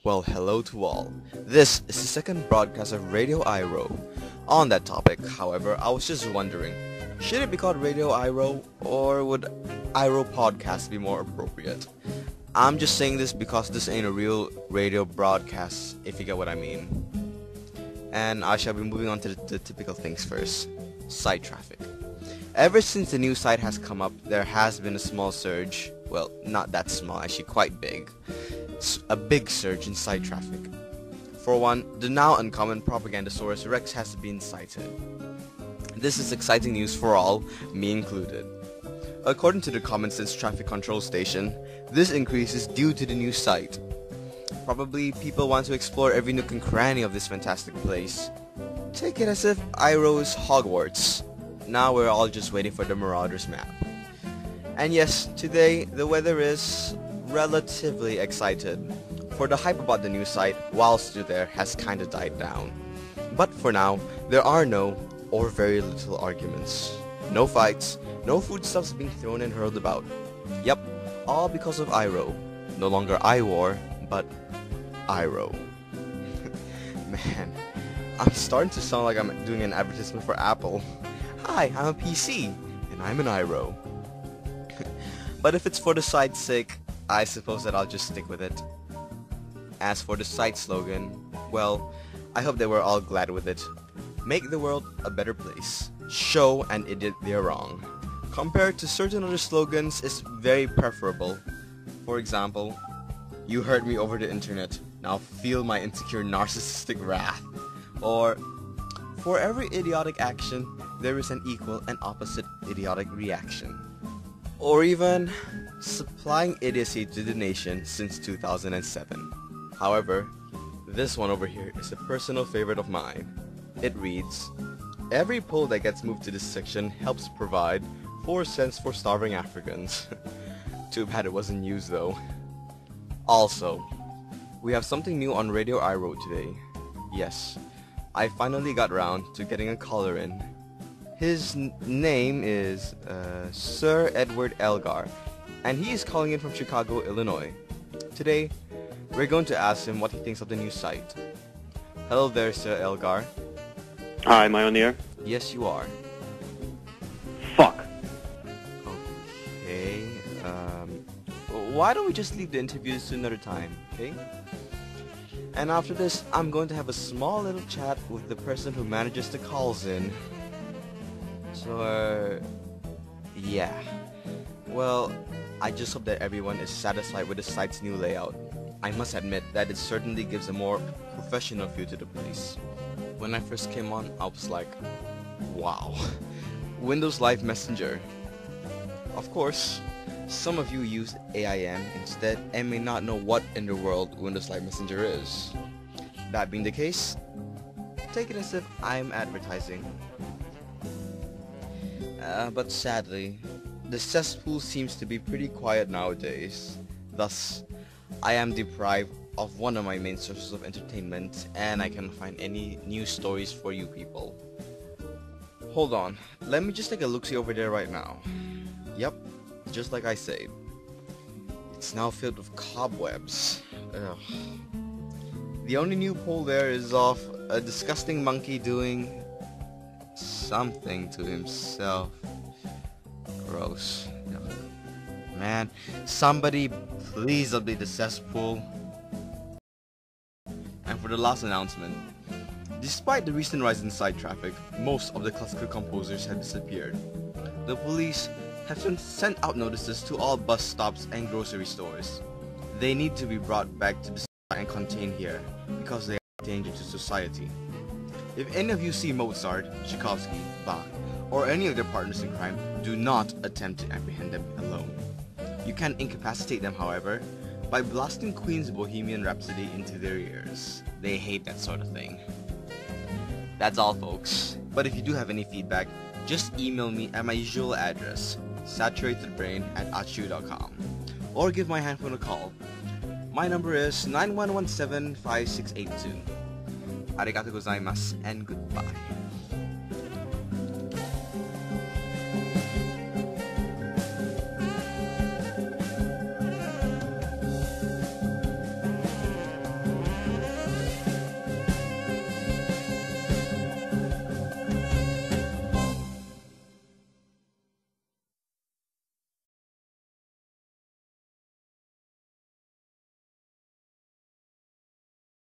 Well, hello to all. This is the second broadcast of Radio AiWOR. On that topic, however, I was just wondering, should it be called Radio AiWOR or would AiWOR podcast be more appropriate? I'm just saying this because this ain't a real radio broadcast, if you get what I mean. And I shall be moving on to the typical things first. Site traffic. Ever since the new site has come up, there has been a small surge. Well, not that small, actually quite big. A big surge in site traffic. For one, the now uncommon Propagandasaurus Rex has been sighted. This is exciting news for all, me included. According to the Common Sense Traffic Control Station, this increase is due to the new site. Probably people want to explore every nook and cranny of this fantastic place. Take it as if AiWOR is Hogwarts. Now we're all just waiting for the Marauders map. And yes, today the weather is relatively excited, for the hype about the new site, whilst you're there, has kinda died down. But for now, there are no, or very little arguments. No fights, no foodstuffs being thrown and hurled about. Yep, all because of AiWOR. No longer AiWOR, but AiWOR. Man, I'm starting to sound like I'm doing an advertisement for Apple. Hi, I'm a PC, and I'm an AiWOR. But if it's for the site's sake, I suppose that I'll just stick with it. As for the site slogan, well, I hope they were all glad with it. Make the world a better place. Show an idiot they're wrong. Compared to certain other slogans, it's very preferable. For example, you heard me over the internet, now feel my insecure narcissistic wrath. Or, for every idiotic action, there is an equal and opposite idiotic reaction. Or even, supplying idiocy to the nation since 2007. However, this one over here is a personal favorite of mine. It reads, every poll that gets moved to this section helps provide 4 cents for starving Africans. Too bad it wasn't used though. Also, we have something new on Radio AiWOR today. Yes, I finally got round to getting a caller in. His name is Sir Edward Elgar, and he is calling in from Chicago, Illinois. Today, we're going to ask him what he thinks of the new site. Hello there, Sir Elgar. Hi, am I on the air? Yes, you are. Fuck. Okay, why don't we just leave the interviews to another time, okay? And after this, I'm going to have a small little chat with the person who manages the calls in. So, yeah. Well, I just hope that everyone is satisfied with the site's new layout. I must admit that it certainly gives a more professional feel to the place. When I first came on, I was like, wow. Windows Live Messenger. Of course, some of you use AIM instead and may not know what in the world Windows Live Messenger is. That being the case, take it as if I'm advertising. But sadly, the cesspool seems to be pretty quiet nowadays. Thus, I am deprived of one of my main sources of entertainment, and I can't find any news stories for you people. Hold on, let me just take a look-see over there right now. Yep, just like I said. It's now filled with cobwebs. Ugh. The only new poll there is of a disgusting monkey doing something to himself. Gross. Ugh. Man, somebody please update the cesspool. And for the last announcement, despite the recent rise in site traffic, most of the classical composers have disappeared. The police have sent out notices to all bus stops and grocery stores. They need to be brought back to the spot and contained here, because they are a danger to society. If any of you see Mozart, Tchaikovsky, Bach, or any of their partners in crime, do not attempt to apprehend them alone. You can incapacitate them, however, by blasting Queen's Bohemian Rhapsody into their ears. They hate that sort of thing. That's all, folks. But if you do have any feedback, just email me at my usual address, saturatedbrain@achu.com, or give my handphone a call. My number is 9117-5682. Arigatou gozaimasu and goodbye.